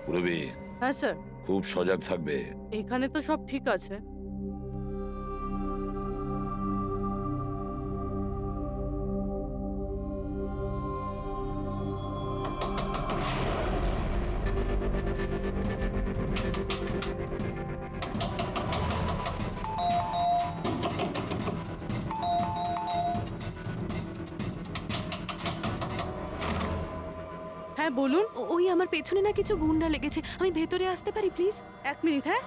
পুরবী, হ্যাঁ স্যার, খুব সজাগ থাকবে। এখানে তো সব ঠিক আছে। হ্যাঁ বলুন। ওই আমার পেছনে না কিছু গুন্ডা লেগেছে, আমি ভেতরে আসতে পারি প্লিজ? 1 মিনিট। হ্যাঁ,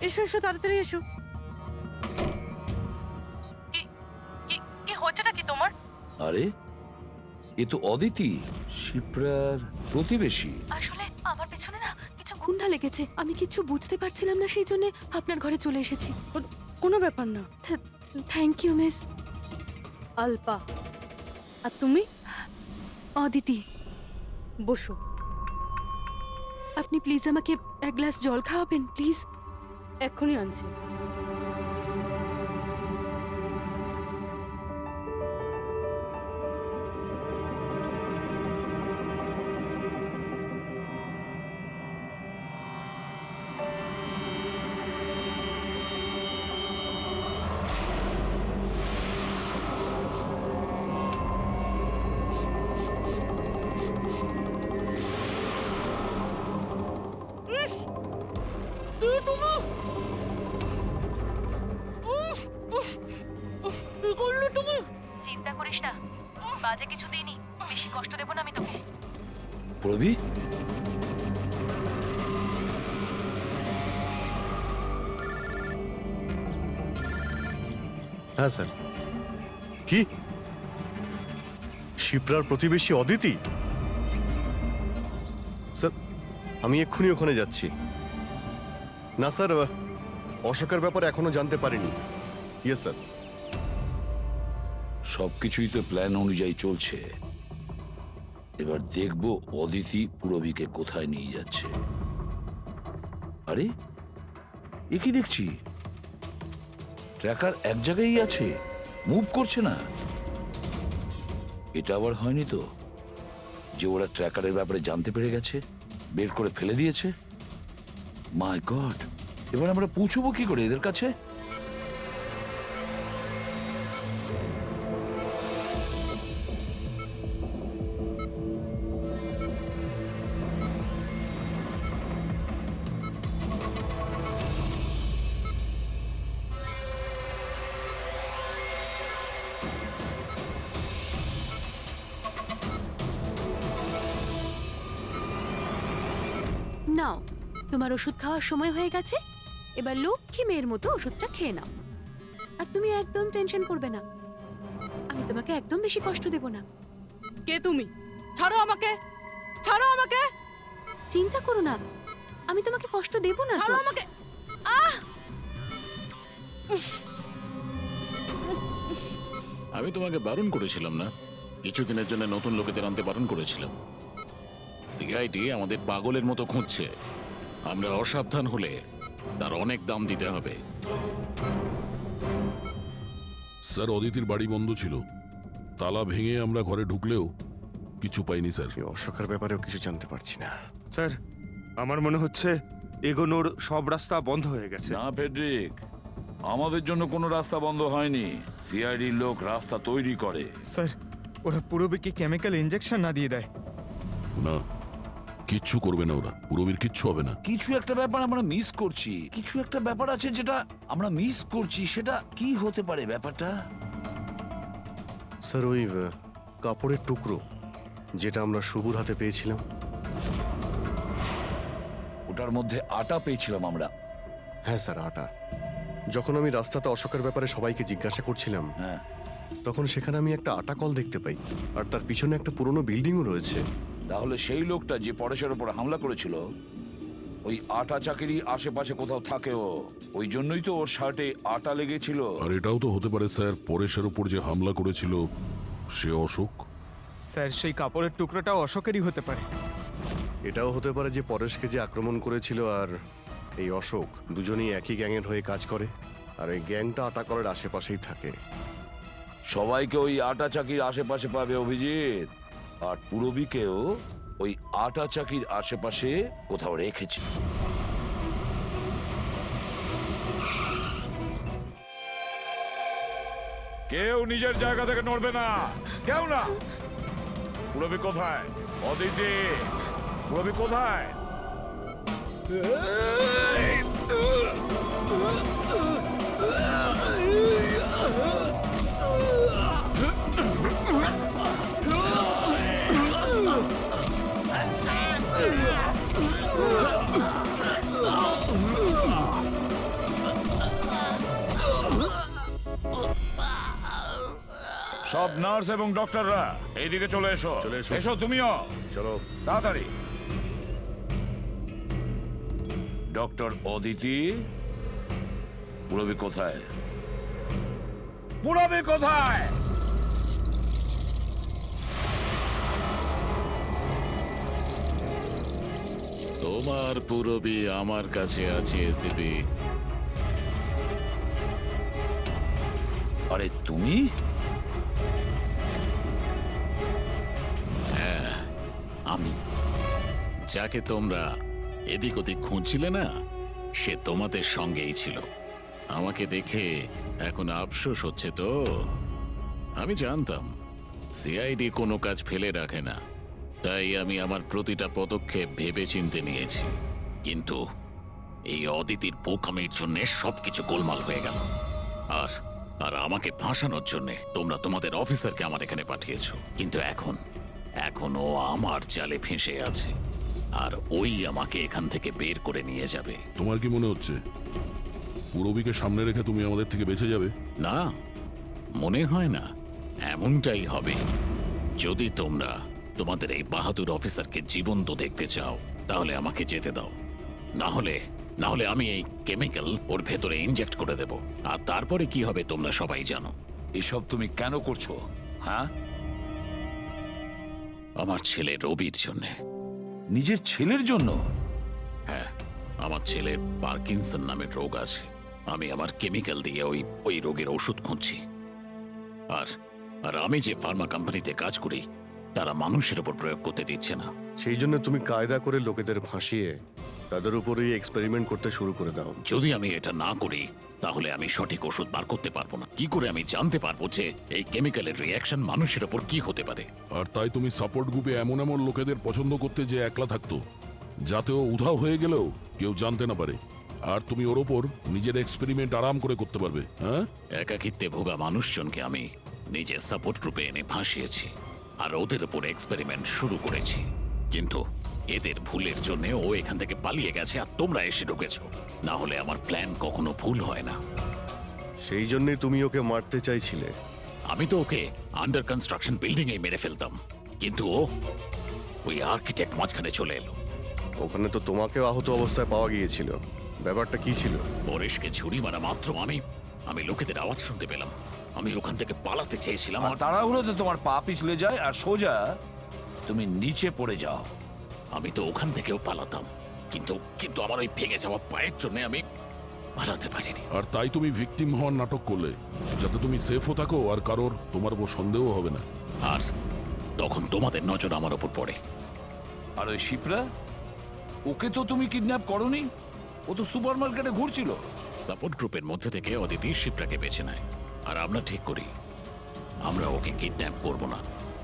এসো এসো, তাড়াতাড়ি এসো। কি হচ্ছেটা কি তোমার? আরে, এ তো অদিতি, শিপ্রার প্রতিবেশী। আসলে আমার পেছনে না কিছু গুন্ডা লেগেছে, আমি কিছু বুঝতে পারছিলাম না, সেই জন্য আপনার ঘরে চলে এসেছি। কোনো ব্যাপার না। Thank you miss. আলপা, আর তুমি? অদিতি। বসো। আপনি প্লিজ আমাকে এক গ্লাস জল খাওয়াবেন প্লিজ? এক্ষুনি আনছি। চিন্তা করিস না, বাজে কিছু দিইনি, বেশি কষ্ট দেব না আমি তোকে। পুরবী, হ্যাঁ স্যার। কি শিপ্রার প্রতিবেশী অদিতি? স্যার, আমি এক্ষুনি ওখানে যাচ্ছি। না স্যার, অশোকের ব্যাপারে এখনো জানতে পারিনি। Yes sir. সবকিছুই তো প্ল্যান অনুযায়ী চলছে। এবার দেখবো অদিতি পুরবীকে কোথায় নিয়ে যাচ্ছে। আরে, এ কি দেখছি? ট্র্যাকার এক জায়গায় আছে, মুভ করছে না। এটা আবার হয়নি তো যে ওরা ট্র্যাকারের ব্যাপারে জানতে পেরে গেছে, বের করে ফেলে দিয়েছে? মাই গড, এবার আমরা পৌঁছবো কি করে এদের কাছে? নাও, তোমার ওষুধ খাওয়ার সময় হয়ে গেছে, এবার লক্ষ্মী মেয়ের মতো ওষুধটা খেয়ে নাও। আর তুমি একদম টেনশন করবে না, আমি তোমাকে একদম বেশি কষ্ট দেব না। কে তুমি? ছাড়ো আমাকে, ছাড়ো আমাকে, চিন্তা করো না, আমি তোমাকে কষ্ট দেব না তো। ছাড়ো আমাকে। আমি তোমাকে বারণ করেছিলাম না? কিছুদিনের জন্য নতুন লোকেদের আনতে বারণ করেছিলাম। সিআইডি আমাদের পাগলের মতো খুঁজছে, আমরা অসাবধান হলে তার অনেক দাম দিতে হবে। স্যার, অদিতির বাড়ি বন্ধ ছিল, তালা ভেঙে আমরা ঘরে ঢুকলেও কিছু পাইনি স্যার। এই অশোকের ব্যাপারেও কিছু জানতে পারছি না। স্যার, আমার মনে হচ্ছে এগোনোর সব রাস্তা বন্ধ হয়ে গেছে। না ফেডরিক, আমাদের জন্য কোনো রাস্তা বন্ধ হয়নি। সিআইডির লোক রাস্তা তৈরি করে। স্যার, ওরা পুরবীকে কেমিক্যাল ইনজেকশন না দিয়ে দেয়? না, কিচ্ছু করবে না ওরা, পুরবীর কিচ্ছু হবে না। কিছু একটা ব্যাপার আমরা মিস করছি, কিছু একটা ব্যাপার আছে যেটা আমরা মিস করছি। সেটা কি হতে পারে ব্যাপারটা? স্যার, ওই কাপড়ের টুকরো যেটা আমরা শুভর হাতে পেয়েছিলাম। ওটার মধ্যে আটা পেয়েছিলাম আমরা। হ্যাঁ স্যার, আটা। যখন আমি রাস্তাতে অশোকের ব্যাপারে সবাইকে জিজ্ঞাসা করছিলাম, হ্যাঁ, তখন সেখানে আমি একটা আটা কল দেখতে পাই, আর তার পিছনে একটা পুরনো বিল্ডিংও রয়েছে। তাহলে সেই লোকটা যে পরেশের উপর হামলা করেছিল, ওই আটা চাকিরি আশেপাশে কোথাও থাকেও, ওই জন্যই তো ওর শার্টে আটা লেগেছিল। আর এটাও তো হতে পারে স্যার, পরেশের উপর যে হামলা করেছিল সে অশোক। স্যার, সেই কাপড়ের টুকরোটাও অশোকেরই হতে পারে। এটাও হতে পারে যে পরেশকে যে আক্রমণ করেছিল আর এই অশোক দুজনেই একই গ্যাংয়ের হয়ে কাজ করে, আর এই গ্যাংটা আটা কলের আশেপাশেই থাকে। সবাইকে ওই আটা চাকির আশেপাশে পাবে অভিজিৎ, আর পুরবীকেও ওই আটা চাকির আশেপাশে কোথাও রেখেছি। কেউ নিজের জায়গা থেকে নড়বে না, কেউ না। পুরবী কোথায়? অদিতি, পুরবী কোথায়? সব নার্স এবং ডক্টররা এইদিকে চলে এসো। চলে এসো। এসো তুমিও, চলো। তাড়াতাড়ি। ডক্টর অদিতি, পুরবী কোথায়? পুরবী কোথায়? তোমার পুরবী আমার কাছে আছে এসিপি। আরে তুমি? আমি যাকে তোমরা এদিক ওদিক খুঁজছিলে না, সে তোমাদের সঙ্গেই ছিল। আমাকে দেখে এখন আফসোস হচ্ছে তো? আমি জানতাম সিআইডি কোনো কাজ ফেলে রাখে না, তাই আমি আমার প্রতিটা পদক্ষেপ ভেবে চিন্তে নিয়েছি। কিন্তু এই অদিতির বোকামির জন্য সবকিছু গোলমাল হয়ে গেল। আর আর আমাকে ফাঁসানোর জন্য তোমরা তোমাদের অফিসারকে আমার এখানে পাঠিয়েছো। কিন্তু এখন ও আমার জালে ফেঁসে আছে, আর ওই আমাকে এখান থেকে বের করে নিয়ে যাবে। তোমার কি মনে হচ্ছে পুরবীকে সামনে রেখে তুমি আমাদের থেকে বেঁচে যাবে? না, মনে হয় না। এমনটাই হবে। যদি তোমরা তোমাদের এই বাহাদুর অফিসারকে জীবন্ত দেখতে চাও, তাহলে আমাকে যেতে দাও। না হলে আমি এই কেমিক্যাল ওর ভেতরে ইনজেক্ট করে দেব। আর তারপরে কি হবে তোমরা সবাই জানো। এসব তুমি কেন করছো? হ্যাঁ, আমার ছেলে রবির জন্যে। নিজের ছেলের জন্য? হ্যাঁ, আমার ছেলের পার্কিনসন নামের রোগ আছে। আমি আমার কেমিক্যাল দিয়ে ওই রোগের ওষুধ খুঁজছি। আর আমি যে ফার্মা কোম্পানিতে কাজ করি, তারা মানুষের উপর প্রয়োগ করতে দিচ্ছে না। সেই জন্য তুমি কায়দা করে লোকেদের ভাসিয়ে তাদের উপরেই এক্সপেরিমেন্ট করতে শুরু করে দাও। যদি আমি এটা না করি, তাহলে আমি সঠিক ওষুধ বার করতে পারবো না। কি করে আমি জানতে পারবো যে এই কেমিক্যালের রিঅ্যাকশন মানুষের উপর কি হতে পারে? আর তাই তুমি সাপোর্ট গ্রুপে এমন এমন লোকেদের পছন্দ করতে যে একলা থাকতো, যাতে ও উধাও হয়ে গেলেও কেউ জানতে না পারে। আর তুমি ওর ওপর নিজের এক্সপেরিমেন্ট আরাম করে করতে পারবে। হ্যাঁ, একাকিত্বে ভোগা মানুষজনকে আমি নিজের সাপোর্ট গ্রুপে এনে ফাঁসিয়েছি, আর ওদের উপর এক্সপেরিমেন্ট শুরু করেছি। কিন্তু এদের ভুলের জন্য ও এখান থেকে পালিয়ে গেছে, আর তোমরা এসে ঢুকেছো। না হলে আমার প্ল্যান কখনো ভুল হয় না। সেই জন্যই তুমি ওকে মারতে চাইছিলে। আমি তো ওকে আন্ডার কনস্ট্রাকশন বিল্ডিং এ মেরে ফেলতাম, কিন্তু ওই আর্কিটেক্ট মাঝখানে চলে এলো। ওখানে তো তোমাকেও আহত অবস্থায় পাওয়া গিয়েছিল। ব্যাপারটা কি ছিল? পরেশকে ছুরি মারা মাত্র আমি লোকেদের আওয়াজ শুনতে পেলাম। আমি ওখান থেকে পালাতে চেয়েছিলাম। আর তাড়াহুড়োতে তোমার পা পিছলে যায় আর সোজা তুমি নিচে পড়ে যাও। আমি তো ওখান থেকেও পালাতাম, কিন্তু আমার ওই ভেঙে যাওয়া পায়ের জন্য আমি পালাতে পারিনি। আর তাই তুমি ভিকটিম হওয়ার নাটক করলে, যাতে তুমি সেফও থাকো আর কারোর তোমার উপর সন্দেহ হবে না। আর তখন তোমাদের নজর আমার উপর পড়ে। আর ওই শিপ্রা, ওকে তো তুমি কিডন্যাপ করনি? ও তো সুপার মার্কেটে ঘুরছিল। সাপোর্ট গ্রুপের মধ্যে থেকে অদিতি শিপ্রাকে বেছে নেয়, আর আমরা ঠিক করি আমরা ওকে কিডন্যাপ করব না,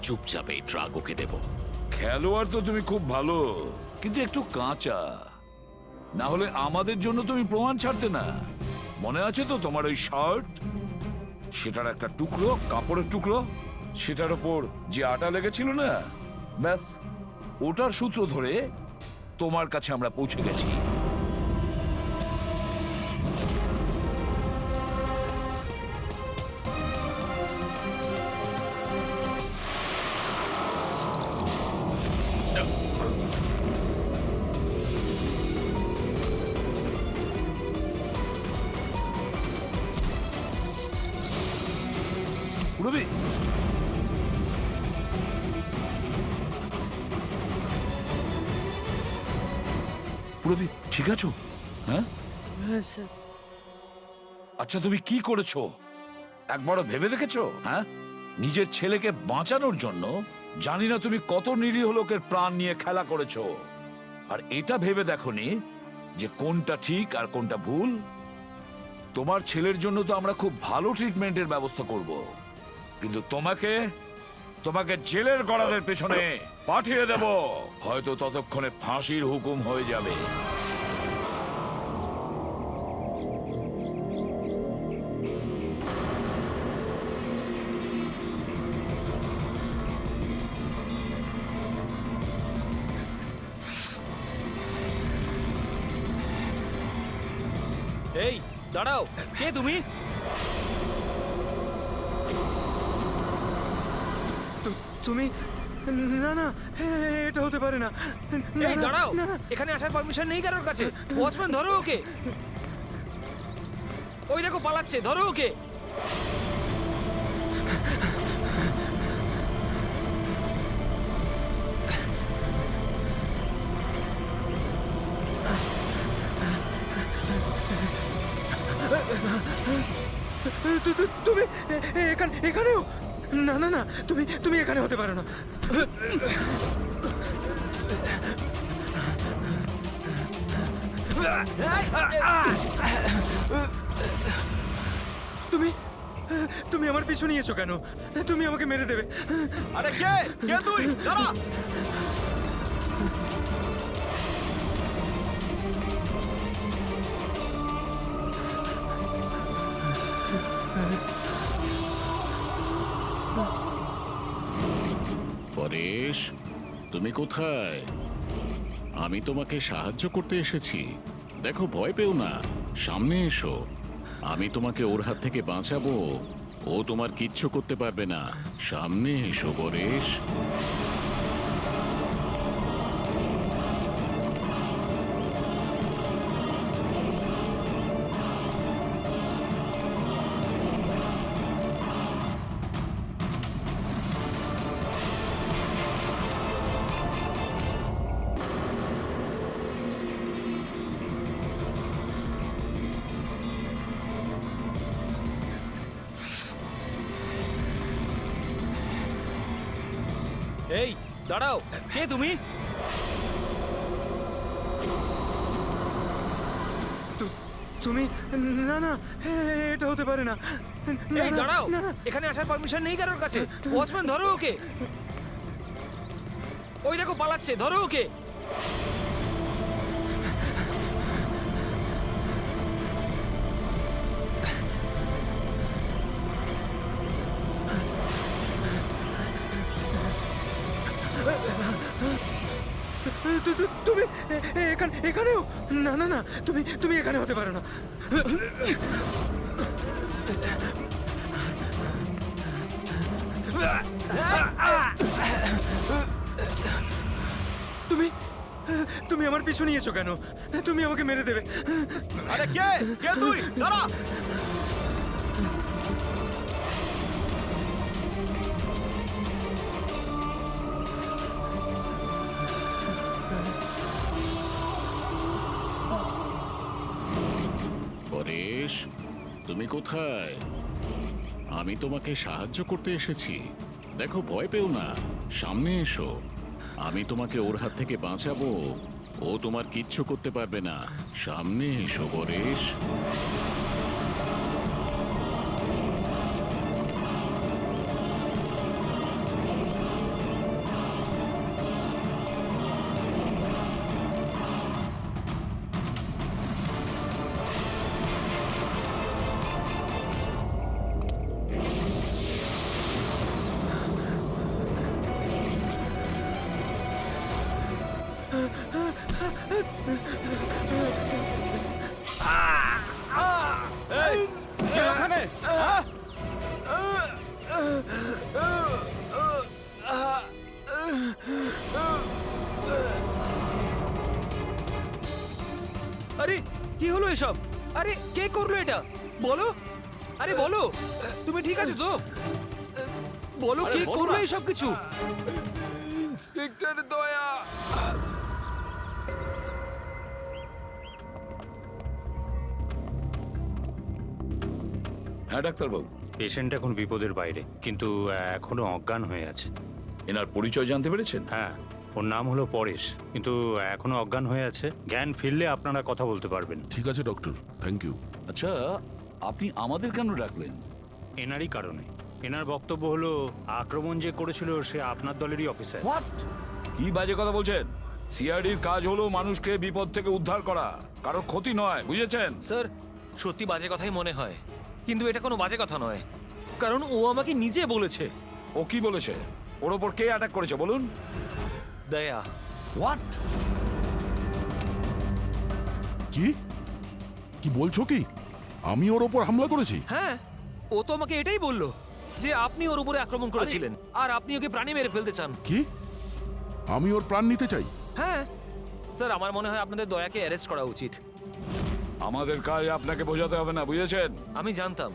চুপচাপ এই ড্রাগ ওকে দেব। খেলোয়াড় তো তুমি খুব ভালো, কিন্তু একটু কাঁচা। না হলে আমাদের জন্য তুমি প্রমাণ ছাড়তে না। মনে আছে তো তোমার ওই শার্ট, সেটার একটা টুকরো, কাপড়ের টুকরো, সেটার ওপর যে আটা লেগেছিল না, ব্যাস ওটার সূত্র ধরে তোমার কাছে আমরা পৌঁছে গেছি। পুরবী, পুরবী ঠিক আছো? হ্যাঁ হ্যাঁ স্যার। আচ্ছা, তুমি কি করেছো একবারও ভেবে দেখেছো? হ্যাঁ, নিজের ছেলেকে বাঁচানোর জন্য জানি না তুমি কত নিরীহ লোকের প্রাণ নিয়ে খেলা করেছো, আর এটা ভেবে দেখোনি যে কোনটা ঠিক আর কোনটা ভুল। তোমার ছেলের জন্য তো আমরা খুব ভালো ট্রিটমেন্টের ব্যবস্থা করব, কিন্তু তোমাকে জেলের গড়াদের পেছনে পাঠিয়ে দেব। হয়তো ততক্ষণে ফাঁসির হুকুম হয়ে যাবে। এই দাঁড়াও, কে তুমি? তুমি না না, এটা হতে পারে না। এই দাঁড়াও, এখানে আসার পারমিশন নেই কারোর কাছে। ওয়াচম্যান, ধরো ওকে। ওই দেখো পালাচ্ছে, ধরো ওকে। তুমি এখানেও? না না না, তুমি এখানে হতে পারো না। তুমি আমার পিছু নিয়েছো কেন? তুমি আমাকে মেরে দেবে। আরে কে কে তুই? দাঁড়া! পরেশ, তুমি কোথায়? আমি তোমাকে সাহায্য করতে এসেছি। দেখো, ভয় পেও না, সামনে এসো। আমি তোমাকে ওর হাত থেকে বাঁচাবো। ও তোমার কিচ্ছু করতে পারবে না। সামনে এসো পরেশ। এই দাঁড়াও, কে তুমি? তুমি না না, এটা হতে পারে না। এই দাঁড়াও, এখানে আসার পারমিশন নেই কারোর কাছে। ওয়াচম্যান, ধরো ওকে। ওই দেখো পালাচ্ছে, ধরো ওকে। তুমি এখানেও? না না না, তুমি এখানে হতে পারো না। তুমি আমার পিছু নিয়েছো কেন? তুমি আমাকে মেরে দেবে। আরে কে কে তুই? দাঁড়া! পরেশ, তুমি কোথায়? আমি তোমাকে সাহায্য করতে এসেছি। দেখো, ভয় পেও না, সামনে এসো। আমি তোমাকে ওর হাত থেকে বাঁচাবো। ও তোমার কিচ্ছু করতে পারবে না। সামনে এসো পরেশ। কে ওখানে? হ্যাঁ? আরে কি হলো এসব? আরে কে করলো এটা? বলো, আরে বলো, তুমি ঠিক আছো তো? বলো, কে করলো এসব কিছু? ইন্সপেক্টর দয়া। হ্যাঁ ডাক্তারবাবু, পেশেন্ট এখন বিপদের বাইরে, কিন্তু এখনো অজ্ঞান হয়ে আছে। এনার পরিচয় জানতে পেরেছেন? হ্যাঁ, ওর নাম হলো পরেশ, কিন্তু এখনো অজ্ঞান হয়ে আছে। জ্ঞান ফিরলে আপনারা কথা বলতে পারবেন। ঠিক আছে ডক্টর, থ্যাংক ইউ। আচ্ছা, আপনি আমাদের কেন ডাকলেন? এনারই কারণে। এনার বক্তব্য হলো আক্রমণ যে করেছিল সে আপনার দলেরই অফিসার। হোয়াট? কি বাজে কথা বলছেন? সিআইডির কাজ হলো মানুষকে বিপদ থেকে উদ্ধার করা, কারোর ক্ষতি নয়, বুঝেছেন? স্যার, সত্যি বাজে কথাই মনে হয়, কিন্তু এটা কোনো বাজে কথা নয়, কারণ ও আমাকে নিজে বলেছে। ও কি বলেছে? ওর ওপর কে অ্যাটাক করেছে বলুন? দয়া। হোয়াট? কি কি বলছো কি? আমি ওর ওপর হামলা করেছি? হ্যাঁ, ও তো আমাকে এটাই বললো যে আপনি ওর উপরে আক্রমণ করেছিলেন আর আপনি ওকে প্রাণে মেরে ফেলতে চান। কি? আমি ওর প্রাণ নিতে চাই? হ্যাঁ স্যার, আমার মনে হয় আপনাদের দয়াকে অ্যারেস্ট করা উচিত। আমাদের কাজ আপনাকে বোঝাতে হবে না, বুঝেছেন? আমি জানতাম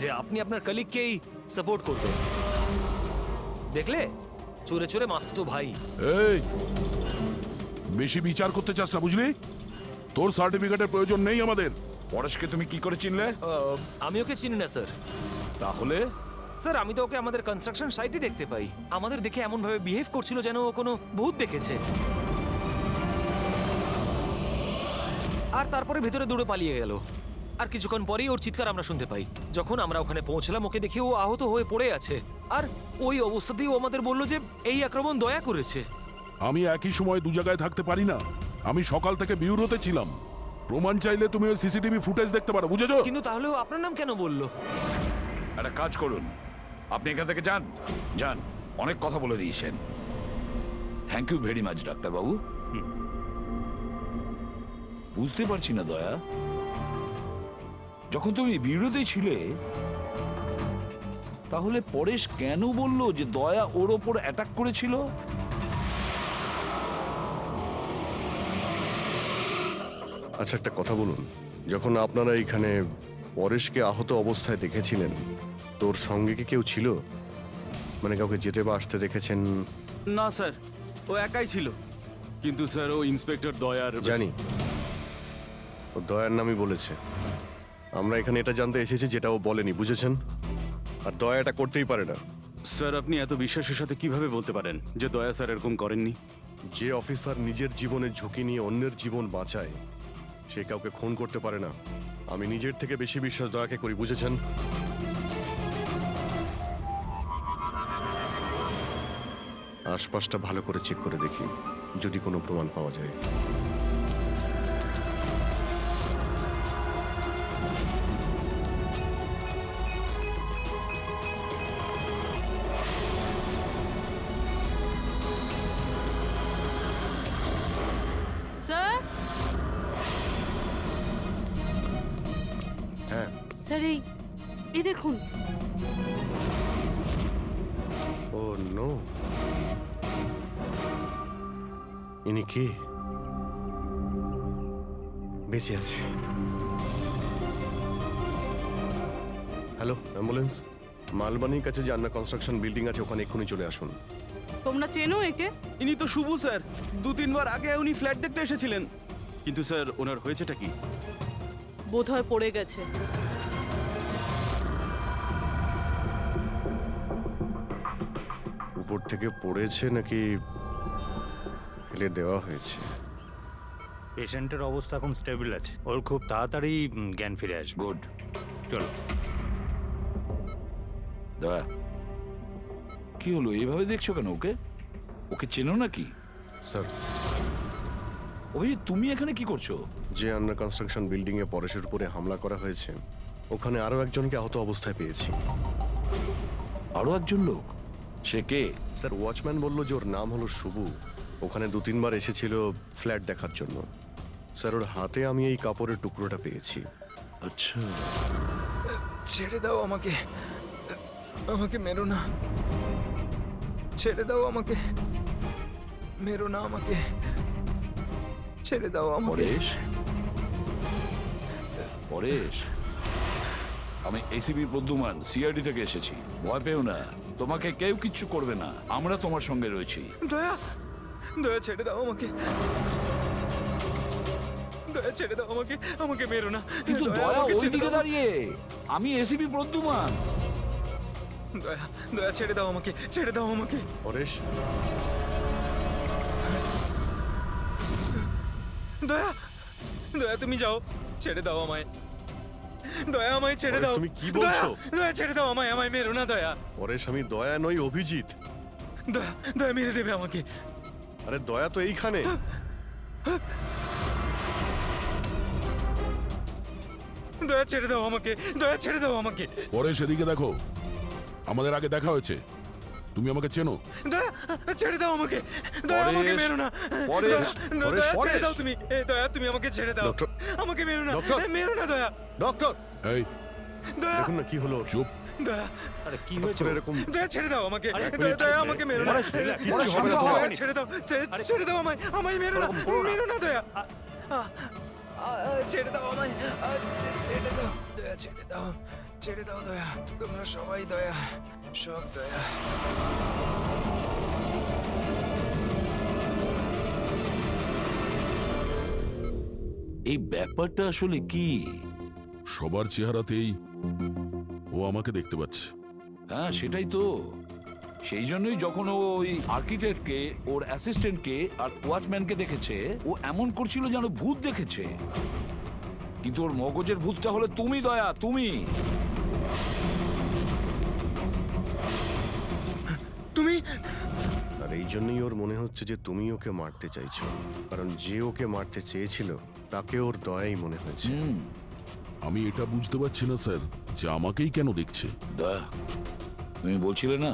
যে আপনি আপনার কলিগকেই সাপোর্ট করবেন। দেখলে, চোরে চোরে মাসতুতো ভাই। এই, বেশি বিচার করতে চাস না, বুঝলি? তোর সার্টিফিকেটের প্রয়োজন নেই আমাদের। পরেশকে তুমি কি করে চিনলে? আমি ওকে চিনি না স্যার। তাহলে স্যার, আমি তো ওকে আমাদের কনস্ট্রাকশন সাইটে দেখতে পাই। আমাদের দেখে এমন ভাবে বিহেভ করছিল যেন ও কোনো ভূত দেখেছে, আর তারপরে ভেতরে দৌড়ে পালিয়ে গেল। আর কিছুক্ষণ পরেই ওর চিৎকার আমরা শুনতে পাই। যখন আমরা ওখানে পৌঁছলাম, ওকে দেখে ও আহত হয়ে পড়ে আছে, আর ওই অবস্থাতেই ও আমাদের বলল যে এই আক্রমণ দয়া করেছে। আমি একই সময় দু জায়গায় থাকতে পারি না। আমি সকাল থেকে বিউরোতে ছিলাম। প্রমাণ চাইলে তুমি ওই সিসিটিভি ফুটেজ দেখতে পারো, বুঝেছো? কিন্তু তাহলেও আপনার নাম কেন বললো? একটা কাজ করুন, আপনি এখান থেকে যান। যান, অনেক কথা বলে দিয়েছেন। থ্যাংক ইউ ভেরি মাচ ডাক্তারবাবু। বুঝতে পারছি না দয়া, যখন তুমি বিরোধী ছিলে তাহলে পরেশ কেন বলল যে দয়া ওর ওপর অ্যাটাক করেছিল? আচ্ছা, একটা কথা বলুন, যখন আপনারা এখানে পরেশকে আহত অবস্থায় দেখেছিলেন, তোর সঙ্গে কি কেউ ছিল? মানে কাউকে যেতে বা আসতে দেখেছেন? না স্যার, ও একাই ছিল। কিন্তু স্যার, ও ইন্সপেক্টর দয়ার। জানি, ও দয়ার নামই বলেছে। আমরা এখানে এটা জানতে এসেছি যেটা ও বলেনি, বুঝেছেন? আর দয়া এটা করতেই পারে না। স্যার, আপনি এত বিশ্বাসের সাথে কিভাবে বলতে পারেন যে দয়া স্যার এরকম করেননি? যে অফিসার নিজের জীবনে ঝুঁকি নিয়ে অন্যের জীবন বাঁচায়, সে কাউকে খুন করতে পারে না। আমি নিজের থেকে বেশি বিশ্বাস দয়াকে করি, বুঝেছেন? আশপাশটা ভালো করে চেক করে দেখি, যদি কোনো প্রমাণ পাওয়া যায়। স্যার, হ্যাঁ, স্যার, এই দেখুন। ও নো, ইনি কে? বেঁচে আছে। Hello, ambulance. মালবানির কাছে যে আন্না কনস্ট্রাকশন বিল্ডিং আছে, ওখানে এক্ষুনি চলে আসুন। তোমরা চেনো একে? ইনি তো শুভু স্যার। 2-3 বার আগে উনি ফ্ল্যাট দেখতে এসেছিলেন। কিন্তু স্যার, ওনার হয়েছেটা কি? বোধহয় পড়ে গেছে। উপর থেকে পড়েছে নাকি ফেলে দেওয়া হয়েছে? পেশেন্টের অবস্থা এখন স্টেবল আছে, ওর খুব তাড়াতাড়ি জ্ঞান ফিরে আসবে। গুড। চলো। দয়া, কি হলো? এইভাবে দেখছো কেন ওকে? ওকে চেনো নাকি? স্যার, ওই তুমি এখানে কি করছো? যে আন্ডার কনস্ট্রাকশন বিল্ডিং এ পরেশের উপরে হামলা করা হয়েছে, ওখানে আরো একজনকে আহত অবস্থায় পেয়েছি। আরো একজন লোক? সে কে? স্যার, ওয়াচম্যান বলল যে ওর নাম হলো শুভু। ওখানে 2-3 বার এসেছিল ফ্ল্যাট দেখার জন্য। স্যার, ওর হাতে আমি এই কাপড়ের টুকরোটা পেয়েছি। আচ্ছা, ছেড়ে দাও আমাকে, আমাকে মেরো না। ছেড়ে দাও আমাকে, মেরো না আমাকে। ছেড়ে দাও আমাকে। পরেশ, পরেশ, আমি এসিপি প্রদ্যুমান, সিআইডি থেকে এসেছি। ভয় পেও না, তোমাকে কেউ কিচ্ছু করবে না, আমরা তোমার সঙ্গে রয়েছি। দয়া, দয়া ছেড়ে দাও আমাকে। দয়া ছেড়ে দাও আমাকে, আমাকে মেরো না। কিন্তু দয়া, দয়া আমাকে ছেড়ে ওইদিকে দাও। দাঁড়িয়ে, আমি এসিপি প্রদ্যুমান। দয়া দয়া ছেড়ে দাও আমাকে, ছেড়ে দাও আমাকে। পরেশ, দয়া দয়া তুমি যাও, ছেড়ে দাও আমায়। দয়া আমায় ছেড়ে পরেশ, দাও। তুমি কি বলছো? দয়া, দয়া ছেড়ে দাও আমায়, আমায় মেরো না দয়া। পরেশ আমি দয়া নই, অভিজিৎ। দয়া দয়া মেরে দেবে আমাকে। আরে দয়া তো এইখানে। দয়া ছেড়ে দাও আমাকে, দয়া ছেড়ে দাও আমাকে। পরে সেদিকে দেখো, আমাদের আগে দেখা হয়েছে, তুমি আমাকে চেনো। দয়া ছেড়ে দাও আমাকে, দয়া আমাকে পরেশ, মেরো না। পরেশ, দয়া, পরেশ, দয়া ছেড়ে পরেশ। দাও তুমি, দয়া তুমি আমাকে ছেড়ে দাও। ডক্টর, আমাকে মেরো না, ডক্টর। মেরো না দয়া। ডক্টর, এই দয়া দেখুন না কি হলো ওর। চুপ। দয়া আরে কি হঠাৎ হয়েছে করে ওর? এরকম দয়া ছেড়ে দাও আমাকে, এক দয়া মিনিট, দয়া আমাকে মেরো না। কিচ্ছু হবে না দয়া তোমার। ছেড়ে দাও, ছেড়ে দাও আমায়, আমায় মেরো না, ওরকম করো না। মেরো না দয়া। ছেড়ে দাও আমায়, ছেড়ে দাও দয়া, ছেড়ে দাও, ছেড়ে দাও দয়া। তোমরা সবাই দয়া, সব দয়া। এই ব্যাপারটা আসলে কি? সবার চেহারাতেই ও আমাকে দেখতে পাচ্ছে। হ্যাঁ সেটাই তো। সেই জন্যই যখন ও ওই আর্কিটেক্টকে, ওর অ্যাসিস্ট্যান্টকে আর ওয়াচম্যানকে দেখেছে, ও এমন করছিল যেন ভূত দেখেছে। কিন্তু ওর মগজের ভূতটা হলো তুমি দয়া, তুমি। তুমি আর এই জন্যই ওর মনে হচ্ছে যে তুমি ওকে মারতে চাইছো, কারণ যে ওকে মারতে চেয়েছিল তাকে ওর দয়াই মনে হয়েছে। হুম, আমি এটা বুঝতে পারছি না স্যার, যে আমাকেই কেন দেখছে। দয়া, তুমি বলছিলে না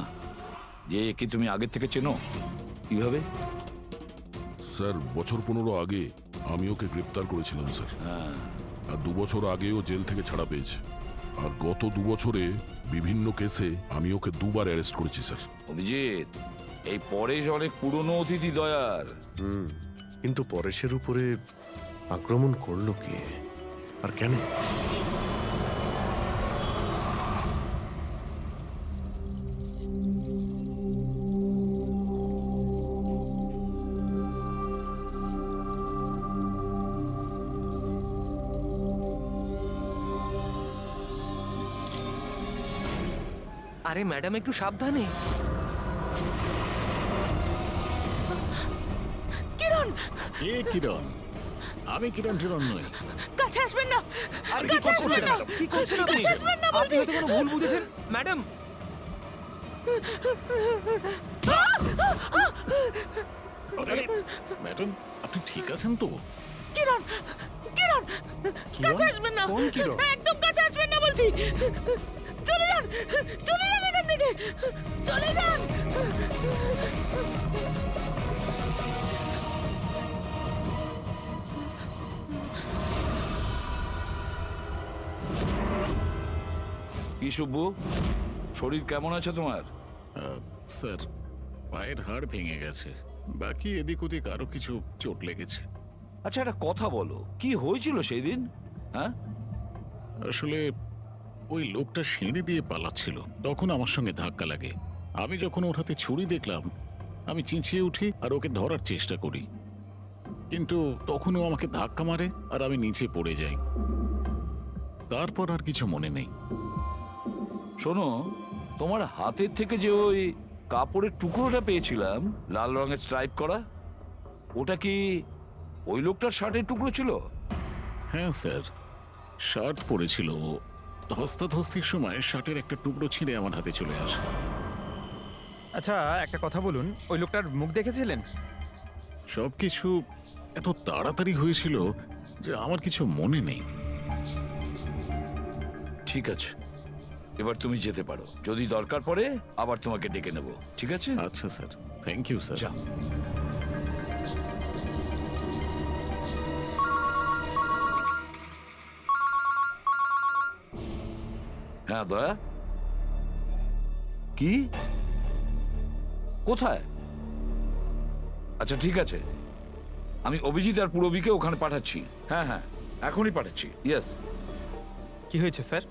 যে একে তুমি আগের থেকে চেনো? কিভাবে? স্যার, বছর 15 আগে আমি ওকে গ্রেপ্তার করেছিলাম স্যার। হ্যাঁ, আর 2 বছর আগেও জেল থেকে ছাড়া পেয়েছে। আর গত 2 বছরে বিভিন্ন কেসে আমি ওকে 2বার অ্যারেস্ট করেছি স্যার। অভিজিৎ, এই পরেশ অনেক পুরনো অতিথি দয়ার। কিন্তু পরেশের উপরে আক্রমণ করলো কে আর কেন? আরে ম্যাডাম একটু সাবধানে। কিরণ, কে কিরণ? আমি কিরণ টিরণ নই। কাছে আসবেন না। আরে কি করছেন ম্যাডাম? কি করছেন আপনি? কাছে আসবেন না আপনি হয়তো কোনো ভুল বুঝেছেন ম্যাডাম। আরে ম্যাডাম, আপনি ঠিক আছেন তো? কিরণ, কিরণ, কাছে আসবেন না। কোন কিরণ? একদম কাছে আসবেন না বলছি। চলে যান, চলে যান এখান থেকে, চলে যান। কি শুভ্বু, শরীর কেমন আছে তোমার? স্যার, পায়ের হাড় ভেঙে গেছে, বাকি এদিক ওদিক আরো কিছু চোট লেগেছে। আচ্ছা একটা কথা বলো, কি হয়েছিল সেই দিন? হ্যাঁ, আসলে ওই লোকটা সিঁড়ি দিয়ে পালাচ্ছিল, তখন আমার সঙ্গে ধাক্কা লাগে। আমি যখন ওর হাতে ছুরি দেখলাম, আমি চেঁচিয়ে উঠি আর ওকে ধরার চেষ্টা করি, কিন্তু তখন ও আমাকে ধাক্কা মারে আর আমি নিচে পড়ে যাই। তারপর আর কিছু মনে নেই। শোনো, তোমার হাতের থেকে যে ওই কাপড়ের টুকরোটা পেয়েছিলাম লাল রঙের স্ট্রাইপ করা, ওটা কি ওই লোকটার শার্টের টুকরো ছিল? হ্যাঁ স্যার, শার্ট পরেছিল ও। ধস্তাধস্তির সময় শার্টের একটা টুকরো ছিঁড়ে আমার হাতে চলে আসে। আচ্ছা একটা কথা বলুন, ওই লোকটার মুখ দেখেছিলেন? সবকিছু এত তাড়াতাড়ি হয়েছিল যে আমার কিছু মনে নেই। ঠিক আছে, এবার তুমি যেতে পারো। যদি দরকার পড়ে আবার তোমাকে ডেকে নেব, ঠিক আছে? আচ্ছা স্যার, থ্যাংক ইউ স্যার। যাও। হ্যাঁ দয়া, কি? কোথায়? আচ্ছা ঠিক আছে, আমি অভিজিৎ আর পুরবীকে ওখানে পাঠাচ্ছি। হ্যাঁ হ্যাঁ, এখনই পাঠাচ্ছি। ইয়েস। কি হয়েছে স্যার?